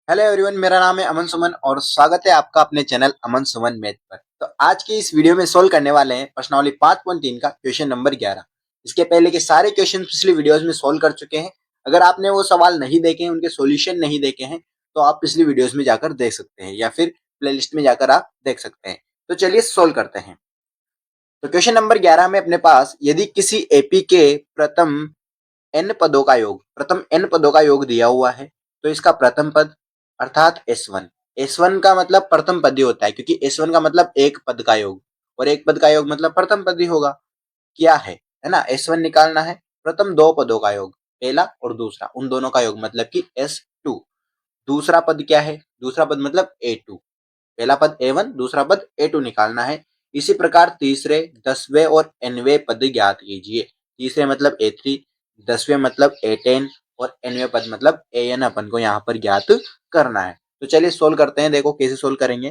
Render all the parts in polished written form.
Hello everyone, मेरा नाम है अमन सुमन और स्वागत है आपका अपने चैनल अमन सुमन मैथ पर। तो आज की इस वीडियो में सोल्व करने वाले हैं प्रश्नावली 5.3 का क्वेश्चन नंबर 11। इसके पहले के सारे क्वेश्चन पिछली वीडियोस में सोल्व कर चुके हैं। अगर आपने वो सवाल नहीं देखे हैं, उनके सॉल्यूशन नहीं देखे हैं, तो आप पिछली वीडियोस में जाकर देख सकते हैं या फिर प्लेलिस्ट में जाकर आप देख सकते हैं। तो चलिए सोल्व करते हैं। तो क्वेश्चन नंबर 11 में अपने पास यदि किसी एपी के प्रथम n पदों का योग दिया हुआ है, तो इसका प्रथम पद अर्थात S1। S1 का मतलब प्रथम पद ही होता है, क्योंकि S1 का मतलब एक पद का योग, और एक पद का योग मतलब प्रथम पद ही होगा। क्या है ना। S1 निकालना है, प्रथम दो पदों का योग, पहला और दूसरा, उन दोनों का योग मतलब कि S2। दूसरा पद क्या है, दूसरा पद मतलब A2। पहला पद A1, दूसरा पद A2 निकालना है। इसी प्रकार तीसरे, 10वें और nवें पद ज्ञात कीजिए। तीसरे मतलब A3, 10वें मतलब A10 और nवें पद मतलब AN अपन को यहाँ पर ज्ञात करना है। तो चलिए सोल्व करते हैं। देखो कैसे सोल्व करेंगे।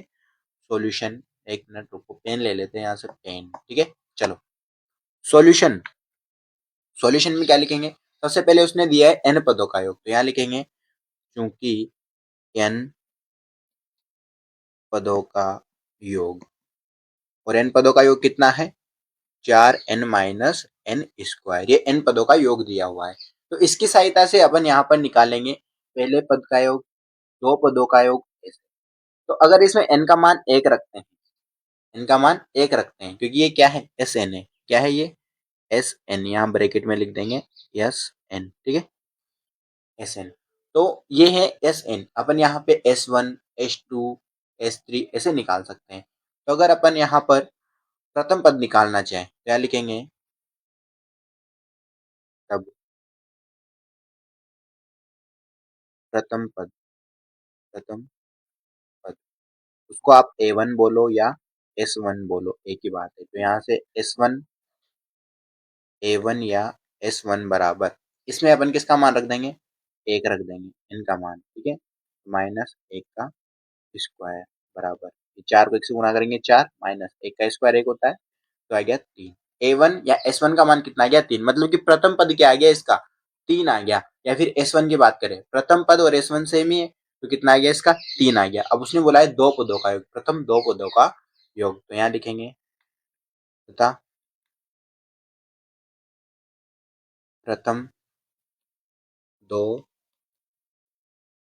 सॉल्यूशन, एक मिनट रुको, पेन ले लेते हैं यहाँ से, पेन, ठीक है। चलो सॉल्यूशन। सॉल्यूशन में क्या लिखेंगे। सबसे पहले उसने दिया है n पदों का योग, तो यहाँ लिखेंगे क्योंकि n पदों का योग, और n पदों का योग कितना है, 4n माइनस एन स्क्वायर। ये n पदों का योग दिया हुआ है। तो इसकी सहायता से अपन यहाँ पर निकालेंगे पहले पद का योग, दो पदों का योग। तो अगर इसमें n का मान एक रखते हैं, n का मान एक रखते हैं, क्योंकि ये क्या है, एस एन है। क्या है ये, एस एन, यहाँ ब्रैकेट में लिख देंगे एस एन, ठीक है, एस एन। तो ये है एस एन। अपन यहाँ पे S1, S2, S3 ऐसे निकाल सकते हैं। तो अगर अपन यहाँ पर प्रथम पद निकालना चाहें तो क्या लिखेंगे, तब प्रथम पद, प्रथम पद, उसको आप A1 बोलो या S1 बोलो, एक ही बात है। तो यहाँ से S1, A1 या S1 बराबर, इसमें अपन किसका मान रख देंगे, एक रख देंगे, इनका मान, ठीक है। माइनस एक का स्क्वायर बराबर, चार को एक से गुणा करेंगे, चार, माइनस एक का स्क्वायर एक होता है, तो आ गया तीन। A1 या S1 का मान कितना आ गया, तीन। मतलब कि प्रथम पद क्या आ गया इसका, तीन आ गया। या फिर S1 की बात करें, प्रथम पद और S1 सेम ही है, तो कितना आ गया इसका, तीन आ गया। अब उसने बोला है दो पदों का योग, प्रथम दो पदों का योग, तो यहाँ लिखेंगे तथा प्रथम दो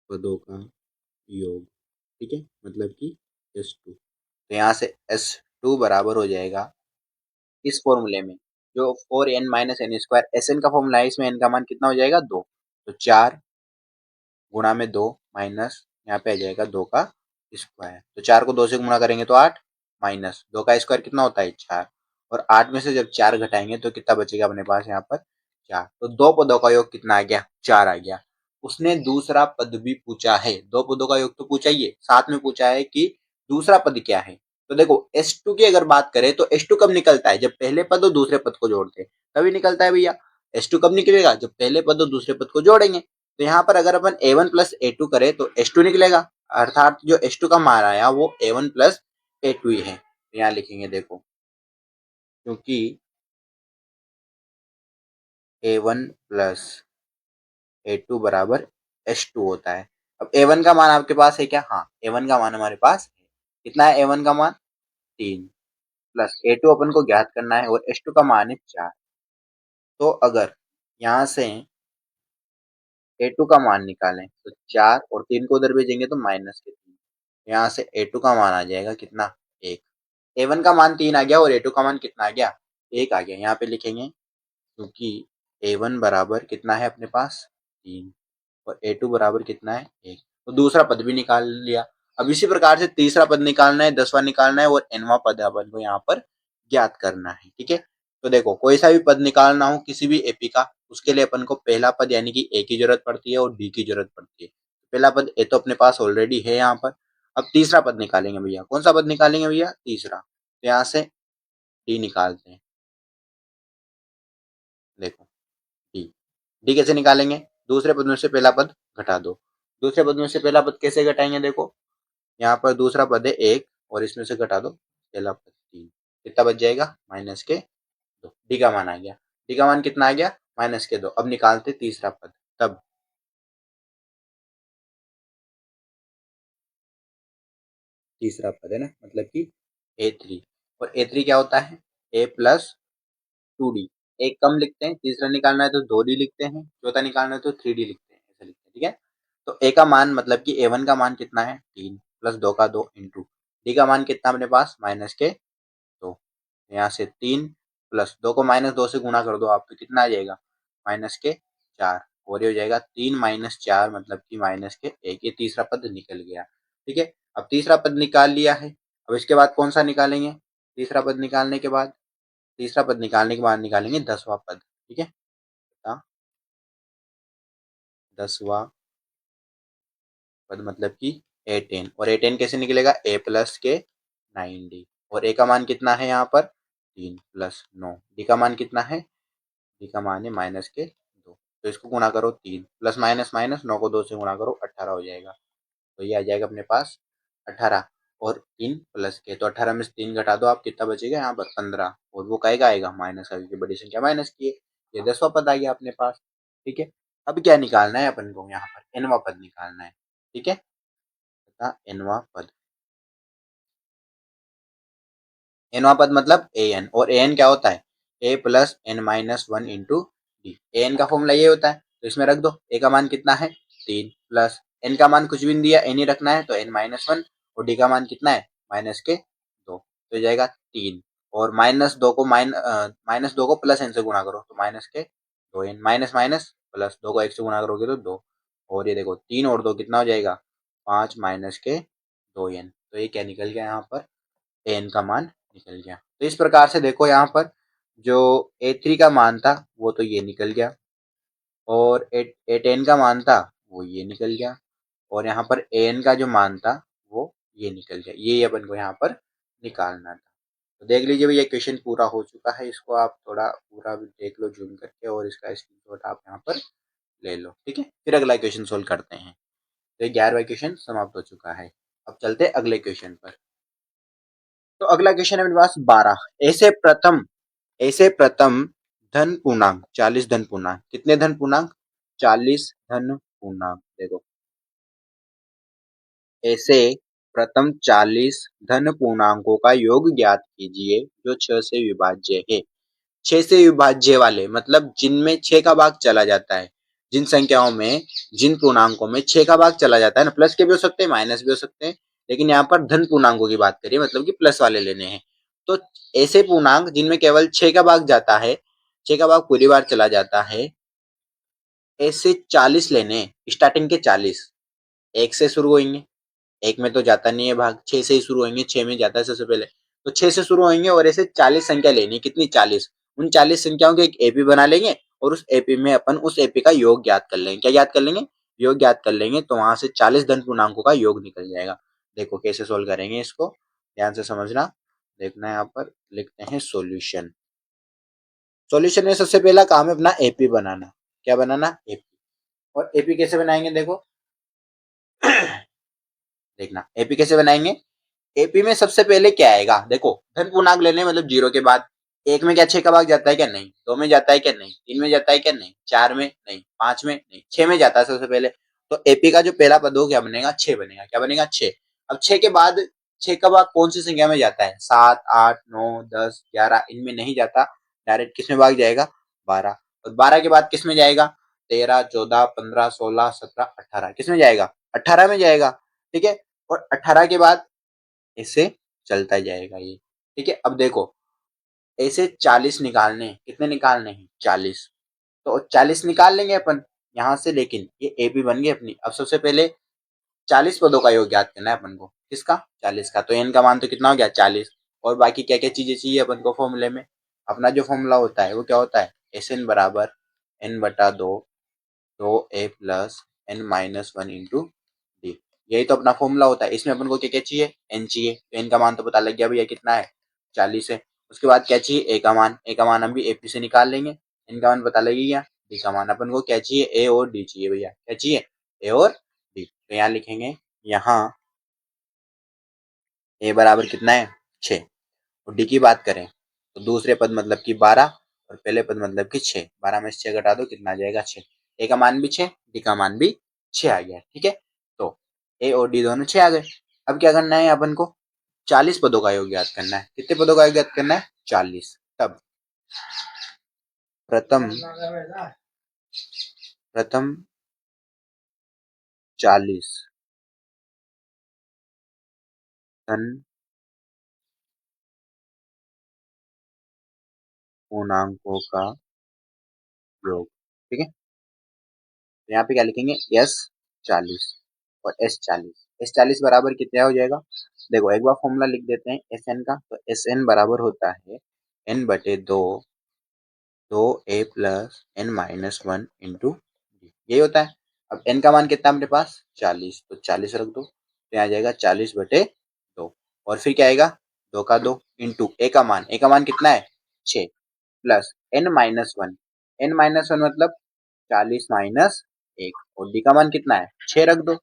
पदों का योग, ठीक है, मतलब कि S2। तो यहाँ से S2 बराबर हो जाएगा इस फॉर्मूले में, जो 4n minus N square, S N का फॉर्मूला है, इसमें n का मान कितना हो जाएगा, दो। तो चार गुणा में दो, माइनस यहाँ पे आ जाएगा दो का स्क्वायर। तो चार को दो से गुणा करेंगे तो आठ, माइनस दो का स्क्वायर कितना होता है, चार। और आठ में से जब चार घटाएंगे तो कितना बचेगा अपने पास यहाँ पर, चार। तो दो पदों का योग कितना आ गया, चार आ गया। उसने दूसरा पद भी पूछा है, दो पदों का योग तो पूछा ही है, साथ में पूछा है कि दूसरा पद क्या है। तो देखो S2 की अगर बात करें तो S2 कब निकलता है, जब पहले पद और दूसरे पद को जोड़ते हैं, तभी निकलता है भैया। S2 कब निकलेगा, जब पहले पद और दूसरे पद को जोड़ेंगे। तो यहाँ पर अगर अपन A1 प्लस A2 करें तो S2 निकलेगा, अर्थात जो S2 का मान आया वो A1 प्लस A2 ही है। तो यहाँ लिखेंगे देखो, क्योंकि A1 प्लस A2 बराबर S2 होता है। अब A1 का मान आपके पास है क्या, हाँ, A1 का मान हमारे पास है। कितना है A1 का मान, तीन, प्लस A2 अपन को ज्ञात करना है, और S2 का मान है चार। तो अगर यहाँ से A2 का मान निकालें तो चार, और तीन को उधर भेजेंगे तो माइनस के तीन। यहाँ से A2 का मान आ जाएगा कितना, एक। A1 का मान तीन आ गया और A2 का मान कितना आ गया, एक आ गया। यहाँ पे लिखेंगे क्योंकि A1 बराबर कितना है अपने पास, तीन, और A2 बराबर कितना है, एक। तो दूसरा पद भी निकाल लिया। अब इसी प्रकार से तीसरा पद निकालना है, 10वां निकालना है, और nवां पद अपन को यहाँ पर ज्ञात करना है, ठीक है। तो देखो कोई सा भी पद निकालना हो किसी भी एपी का, उसके लिए अपन को पहला पद यानी कि ए की जरूरत पड़ती है और डी की जरूरत पड़ती है। पहला पद ए तो अपने पास ऑलरेडी है यहाँ पर। अब तीसरा पद निकालेंगे भैया, कौन सा पद निकालेंगे भैया, तीसरा। तो यहाँ से डी निकालते हैं, देखो डी। डी कैसे निकालेंगे, दूसरे पद में से पहला पद घटा दो। दूसरे पद में से पहला पद कैसे घटाएंगे, देखो यहाँ पर दूसरा पद है एक, और इसमें से घटा दो पहला पद, तीन। कितना बच जाएगा, माइनस के दो। डी का मान आ गया, डी का मान कितना आ गया, माइनस के दो। अब निकालते तीसरा पद, तब तीसरा पद है ना, मतलब कि A3। और A3 क्या होता है, A प्लस 2D। एक कम लिखते हैं, तीसरा निकालना है तो 2D लिखते हैं, चौथा निकालना है तो 3D लिखते हैं, ऐसे लिखते हैं, ठीक है। तो A का मान मतलब कि A1 का मान कितना है 3 प्लस 2 का 2 इंटू D का मान कितना अपने पास माइनस के 2। यहाँ से 3 प्लस 2 को माइनस 2 से गुणा कर दो आप, तो कितना आ जाएगा माइनस के 4। और ये हो जाएगा 3 माइनस 4 मतलब कि माइनस के 1। ये तीसरा पद निकल गया, ठीक है। अब तीसरा पद निकाल लिया है, अब इसके बाद कौन सा निकालेंगे, तीसरा पद निकालने के बाद, तीसरा पद निकालने के बाद निकालेंगे 10वां पद, ठीक है। 10वां पद मतलब कि A10। और A10 कैसे निकलेगा, A प्लस के 9D। और A का मान कितना है यहाँ पर 3 प्लस 9। D का मान कितना है, D का मान है माइनस के 2। तो इसको गुणा करो 3 प्लस माइनस माइनस 9 को 2 से गुणा करो 18 हो जाएगा। तो ये आ जाएगा अपने पास 18। और 3 प्लस के, तो 18 में से 3 घटा दो आप, कितना बचेगा यहाँ पर 15। और वो कहेगा आएगा माइनस का, क्योंकि बड़ी संख्या माइनस की है। ये 10वां पद आ गया अपने पास, ठीक है। अब क्या निकालना है अपन को, यहाँ पर nवां पद निकालना है, ठीक है। तथा nवां पद, nवां पद मतलब an। और an क्या होता है, a plus n minus 1 into D. an का फॉर्मूला ये होता है, तो इसमें रख दो। a का मान कितना है 3 प्लस n का मान कुछ भी नहीं दिया, n ही रखना है, तो n माइनस 1। और d का मान कितना है माइनस के 2, तो जाएगा 3। और माइनस 2 को प्लस n से गुणा करो, तो माइनस के 2n। माइनस माइनस प्लस 2 को 1 से गुणा करोगे तो 2। और ये देखो 3 और 2 कितना हो जाएगा 5 माइनस के 2n। तो ये क्या निकल गया यहाँ पर, एन का मान निकल गया। तो इस प्रकार से देखो यहाँ पर जो A3 का मान था वो तो ये निकल गया, और A10 का मान था वो ये निकल गया, और यहाँ पर AN का जो मान था वो ये निकल गया। ये अपन को यहाँ पर निकालना था। तो देख लीजिए भैया क्वेश्चन पूरा हो चुका है, इसको आप थोड़ा पूरा भी देख लो जूम करके, और इसका स्क्रीनशॉट आप यहाँ पर ले लो, ठीक है। फिर अगला क्वेश्चन सोल्व करते हैं। तो 11वां क्वेश्चन समाप्त हो चुका है। अब चलते हैं अगले क्वेश्चन पर। तो अगला क्वेश्चन है मेरे पास 12। ऐसे प्रथम धन पूर्णांक 40 धन पूर्णांक, कितने धन पूर्णांक 40 धन पूर्णांक। देखो ऐसे प्रथम 40 धन पूर्णांकों का योग ज्ञात कीजिए जो 6 से विभाज्य है। 6 से विभाज्य वाले मतलब जिनमें 6 का भाग चला जाता है, जिन संख्याओं में, जिन पूर्णांकों में 6 का भाग चला जाता है ना, प्लस के भी हो सकते हैं माइनस भी हो सकते हैं, लेकिन यहाँ पर धन पूर्णांकों की बात करिए, मतलब कि प्लस वाले लेने हैं। तो ऐसे पूर्णांक जिनमें केवल 6 का भाग जाता है, 6 का भाग पूरी बार चला जाता है, ऐसे 40 लेने हैं। स्टार्टिंग के 40 एक से शुरू होंगे, एक में तो जाता नहीं है भाग, 6 से ही शुरू होंगे, 6 में जाता है सबसे पहले, तो 6 से शुरू होंगे और ऐसे 40 संख्या लेनी है। कितनी 40, उन 40 संख्याओं के एक एपी बना लेंगे, और उस एपी में अपन उस एपी का योग ज्ञात कर लेंगे। क्या ज्ञात कर लेंगे, योग ज्ञात कर लेंगे, तो वहां से 40 धन पूर्णांकों का योग निकल जाएगा। देखो कैसे सोल्व करेंगे इसको, ध्यान से समझना। देखना यहाँ पर लिखते हैं सोल्यूशन। सॉल्यूशन में सबसे पहला काम है अपना एपी बनाना। क्या बनाना, एपी। और एपी कैसे बनाएंगे, देखो देखना एपी कैसे बनाएंगे। एपी में सबसे पहले क्या आएगा, देखो धन पूर्णांक लेने मतलब जीरो के बाद एक में क्या 6 का भाग जाता है क्या, नहीं। 2 में जाता है क्या, नहीं। 3 में जाता है क्या, नहीं। 4 में नहीं। 5 में नहीं। 6 में जाता है सबसे पहले। तो एपी का जो पहला पद हो क्या बनेगा, 6 बनेगा। क्या बनेगा, 6। अब 6 के बाद 6 का भाग कौन सी संख्या में जाता है, 7 8 9 10 11, इनमें नहीं जाता। डायरेक्ट किस में भाग जाएगा, 12। और 12 के बाद किस में जाएगा, 13 14 15 16 17 18, किस में जाएगा, 18 में जाएगा, ठीक है। और 18 के बाद इससे चलता जाएगा ये, ठीक है। अब देखो ऐसे 40 निकालने, कितने निकालने हैं 40, तो 40 निकाल लेंगे अपन यहाँ से, लेकिन ये ए बी बन गई अपनी। अब सबसे पहले 40 पदों का योग ज्ञात करना है अपन को, किसका, 40 का। तो एन का मान तो कितना हो गया 40, और बाकी क्या क्या चीजें चाहिए अपन को फॉर्मूले में। अपना जो फॉर्मूला होता है वो क्या होता है, एस एन बराबर एन बटा 2, 2a plus N minus 1 into D. यही तो अपना फॉर्मूला होता है। इसमें अपन को क्या क्या चाहिए, एन चाहिए, तो एन का मान तो पता लग गया भैया कितना है 40 है। उसके बाद क्या चाहिए, ए का मान। ए का मान हम भी एपी से निकाल लेंगे। एन का मान पता लग गया। डी का मान अपन को क्या चाहिए, ए और डी चाहिए भैया। क्या चाहिए, ए और डी। तो यहाँ लिखेंगे, यहाँ ए बराबर कितना है 6, और डी की बात करें तो दूसरे पद मतलब कि 12, और पहले पद मतलब कि 6। 12 में से 6 घटा दो, कितना आ जाएगा 6। ए का मान भी 6, डी का मान भी 6 आ गया, ठीक है। तो ए और डी दोनों 6 आ गए। अब क्या करना है अपन को, 40 पदों का योग ज्ञात करना है। कितने पदों का योग ज्ञात करना है, 40। तब प्रथम 40 धन पूर्णांकों का योग। ठीक है, तो यहाँ पे क्या लिखेंगे, एस 40 और एस 40। एस 40 बराबर कितना हो जाएगा, देखो एक बार फॉर्मूला लिख देते हैं एस एन का। तो एस एन बराबर होता है एन बटे दो a plus N minus one into D, यही होता है। अब एन का मान कितना है अपने पास, 40, तो 40 रख दो, तो यहाँ आ जाएगा 40/2। और फिर क्या आएगा, 2 का 2 इंटू ए का मान कितना है, 6 plus N minus one. N minus one मतलब 40 माइनस 1, और डी का मान कितना है, 6 रख दो।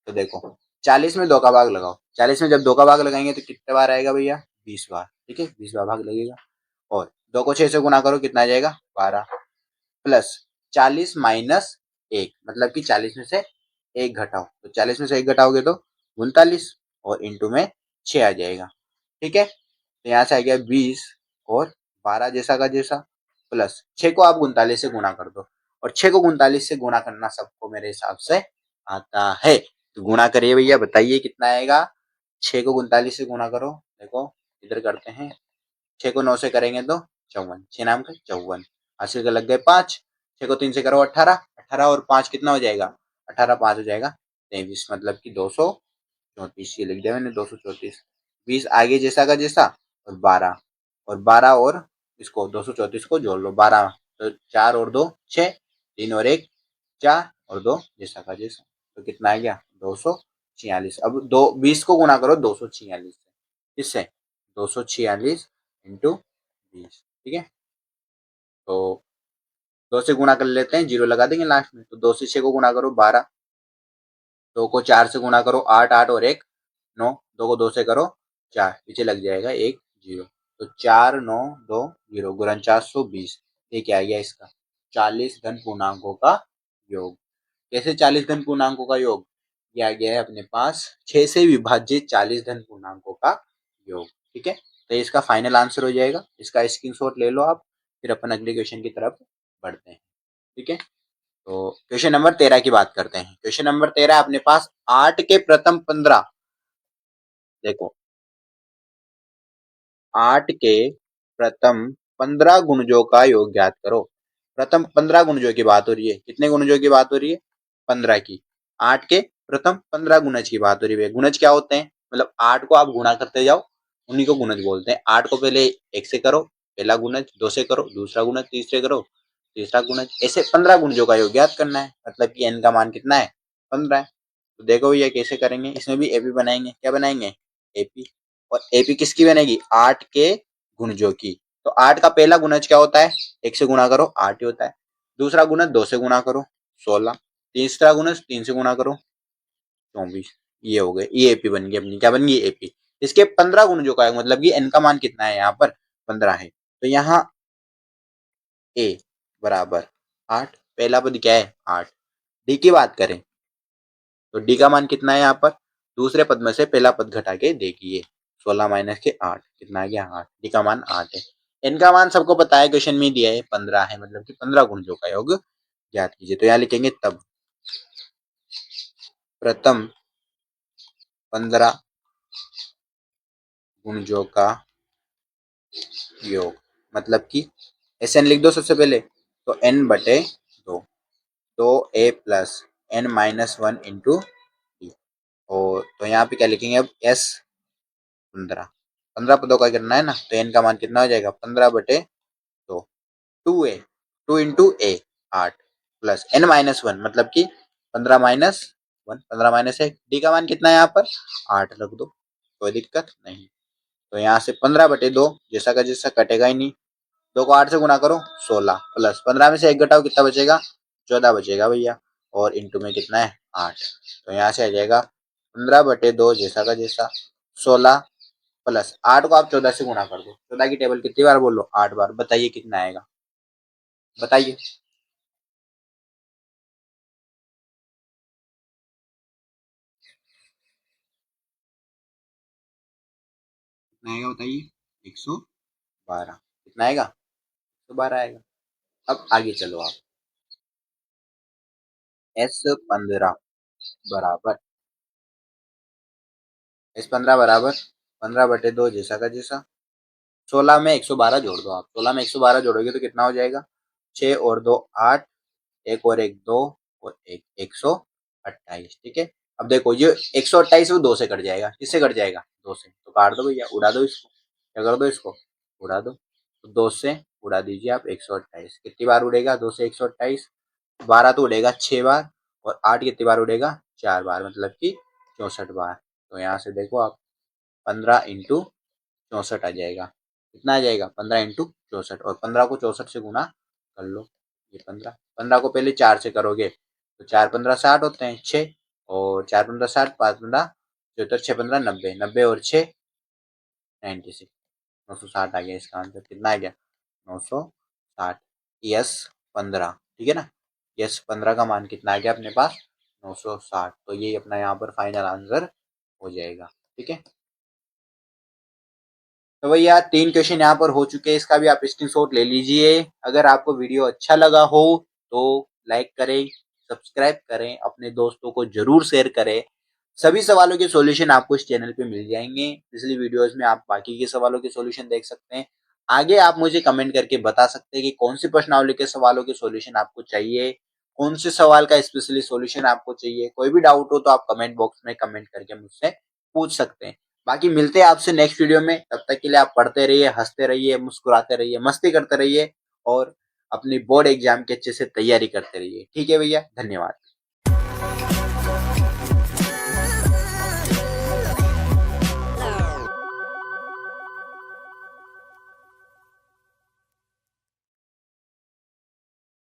तो देखो 40 में 2 का भाग लगाओ, 40 में जब 2 का भाग लगाएंगे तो कितने बार आएगा भैया, 20 बार। ठीक है, 20 बार भाग लगेगा। और 2 को 6 से गुना करो, कितना आ जाएगा, 12 प्लस 40 माइनस 1 मतलब कि 40 में से 1 घटाओ, तो 40 में से 1 घटाओगे तो 39, और इंटू में 6 आ जाएगा। ठीक है, तो यहाँ से आ गया 20 और 12 जैसा का जैसा, प्लस 6 को आप 39 से गुना कर दो, और 6 को 39 से गुना करना सबको मेरे हिसाब से आता है। तो गुणा करिए भैया, बताइए कितना आएगा। 6 को 39 से गुणा करो, देखो इधर करते हैं, 6 को 9 से करेंगे तो 54, 6 नाम का 54, हासिल के लग गए 5। 6 को 3 से करो 18, 18 और 5 कितना हो जाएगा, 18 5 हो जाएगा 23, मतलब कि 234, ये लिख दिया मैंने 234। 20 आगे जैसा का जैसा, और 12, और 12 और इसको 234 को जोड़ लो 12, तो 4 और 2 6, 3 और 1 4, और 2 जैसा का जैसा, तो कितना आ गया, 246। अब 20 को गुणा करो 246 से, इससे 246 इंटू 20। ठीक है, तो 2 से गुणा कर लेते हैं, जीरो लगा देंगे लास्ट में। तो 2 से 6 को गुणा करो 12, 2 को 4 से गुणा करो 8, 8 और 1 9, 2 को 2 से करो 4, पीछे लग जाएगा 1 0, तो 4 9 2 0 गुणन 420। ये क्या आ गया इसका, 40 धन पूर्णांकों का योग। कैसे 40 धन पूर्णांकों का योग, ये आ गया है अपने पास 6 से विभाजित 40 धन पूर्णांकों का योग। ठीक है, तो इसका फाइनल आंसर हो जाएगा, इसका स्क्रीनशॉट ले लो आप, फिर अपन अगले क्वेश्चन की तरफ बढ़ते हैं। ठीक है, तो क्वेश्चन नंबर 13 की बात करते हैं। क्वेश्चन नंबर 13 अपने पास 8 के प्रथम 15, देखो 8 के प्रथम 15 गुणजों का योग ज्ञात करो। प्रथम 15 गुणजों की बात हो रही है, कितने गुणजों की बात हो रही है, 15 की। 8 के प्रथम 15 गुणज की बात हो रही है। गुणज क्या होते हैं, मतलब 8 को आप गुणा करते जाओ, उन्हीं को गुणज बोलते हैं। 8 को पहले 1 से करो, पहला गुणज, 2 से करो दूसरा गुणज, तीसरे करो तीसरा गुणज, ऐसे 15 गुणजों का योग ज्ञात करना है। मतलब कि n का मान कितना है, 15 है। तो देखो भैया कैसे करेंगे, इसमें भी एपी बनाएंगे। क्या बनाएंगे, एपी। और एपी किसकी बनेगी, 8 के गुणजों की। तो 8 का पहला गुणज क्या होता है, 1 से गुणा करो 8 ही होता है। दूसरा गुणज 2 से गुणा करो 16, तीसरा गुणज 3 से गुणा करो 24। ये हो गए, ये एपी बन गई अपनी, क्या बन गई, एपी। इसके 15 गुणजों का है, मतलब कि एन का मान कितना है यहाँ पर, 15 है। तो यहाँ ए बराबर 8, पहला पद क्या है 8। डी की बात करें तो डी का मान कितना है यहाँ पर, दूसरे पद में से पहला पद घटा के देखिए, 16 माइनस के 8 कितना आ गया 8, डी का मान 8 है। एन का मान सबको पता है, क्वेश्चन में दिया है 15 है, मतलब कि 15 गुणजों का योग ज्ञात कीजिए। तो यहाँ लिखेंगे तब प्रथम 15 गुणजों का योग, मतलब कि एस एन लिख दो सबसे पहले, तो एन बटे 2, 2 a plus N minus one into d. और तो यहाँ पे क्या लिखेंगे अब, एस 15, 15 पदों का करना है ना, तो एन का मान कितना हो जाएगा, 15/2, 2 ए, 2 इंटू ए 8 प्लस एन माइनस वन, मतलब कि 15 - 1, 15 - 1, डी का मान कितना है यहाँ पर 8 रख दो, कोई दिक्कत नहीं। तो यहाँ से 15/2 जैसा का जैसा कटेगा ही नहीं, 2 को 8 से गुणा करो 16 प्लस 15 में से 1 घटाओ कितना बचेगा, 14 बचेगा भैया, और इंटू में कितना है 8। तो यहाँ से आ जाएगा 15/2 जैसा का जैसा 16 प्लस 8 को आप 14 से गुणा कर दो। 14 की टेबल कितनी बार बोलो, 8 बार। बताइए कितना आएगा, बताइए। कितना आएगा बताइए? 112। कितना आएगा? 112 आएगा। अब आगे चलो आप। S15 बराबर S15 बराबर 15/2 जैसा का जैसा। 16 में 112 जोड़ दो आप। 16 में 112 जोड़ोगे तो कितना हो जाएगा? 6 और 2 8, एक और एक 2 और एक 128। ठीक है। अब देखो ये 128 वो 2 से कट जाएगा। किससे कट जाएगा? 2 से। तो काट दो भैया, उड़ा दो इसको। क्या कर दो इसको? उड़ा दो। तो 2 से उड़ा दीजिए आप 128। कितनी बार उड़ेगा 2 से 128? 12 तो उड़ेगा 6 बार, और 8 कितनी बार उड़ेगा? 4 बार, मतलब कि 64 बार। तो यहाँ से देखो आप 15 इंटू 64 आ जाएगा। कितना आ जाएगा? 15 इंटू 64, और 15 को 64 से गुना कर लो। ये 15 को पहले 4 से करोगे तो 4×15 60 होते हैं, 6, और 4×15 60, 5×15 74, 6×15 90, 90 और 6 96, 960 आ गया इसका आंसर। कितना आ गया? 960। S15, ठीक है ना। S15 का मान कितना आ गया अपने पास? 960। तो ये अपना यहाँ पर फाइनल आंसर हो जाएगा। ठीक है। तो भैया 3 क्वेश्चन यहाँ पर हो चुके हैं, इसका भी आप स्क्रीनशॉट ले लीजिए। अगर आपको वीडियो अच्छा लगा हो तो लाइक करें, सब्सक्राइब करें, अपने दोस्तों को जरूर शेयर करें। सभी सवालों के सॉल्यूशन आपको इस चैनल पे मिल जाएंगे। पिछली वीडियोस में आप बाकी के सवालों के सॉल्यूशन देख सकते हैं। आगे आप मुझे कमेंट करके बता सकते हैं कि कौन सी प्रश्नावली के सवालों के सॉल्यूशन आपको चाहिए, कौन से सवाल का स्पेशली सॉल्यूशन आपको चाहिए। कोई भी डाउट हो तो आप कमेंट बॉक्स में कमेंट करके मुझसे पूछ सकते हैं। बाकी मिलते हैं आपसे नेक्स्ट वीडियो में। तब तक के लिए आप पढ़ते रहिए, हंसते रहिए, मुस्कुराते रहिए, मस्ती करते रहिए, और अपनी बोर्ड एग्जाम की अच्छे से तैयारी करते रहिए। ठीक है भैया, धन्यवाद।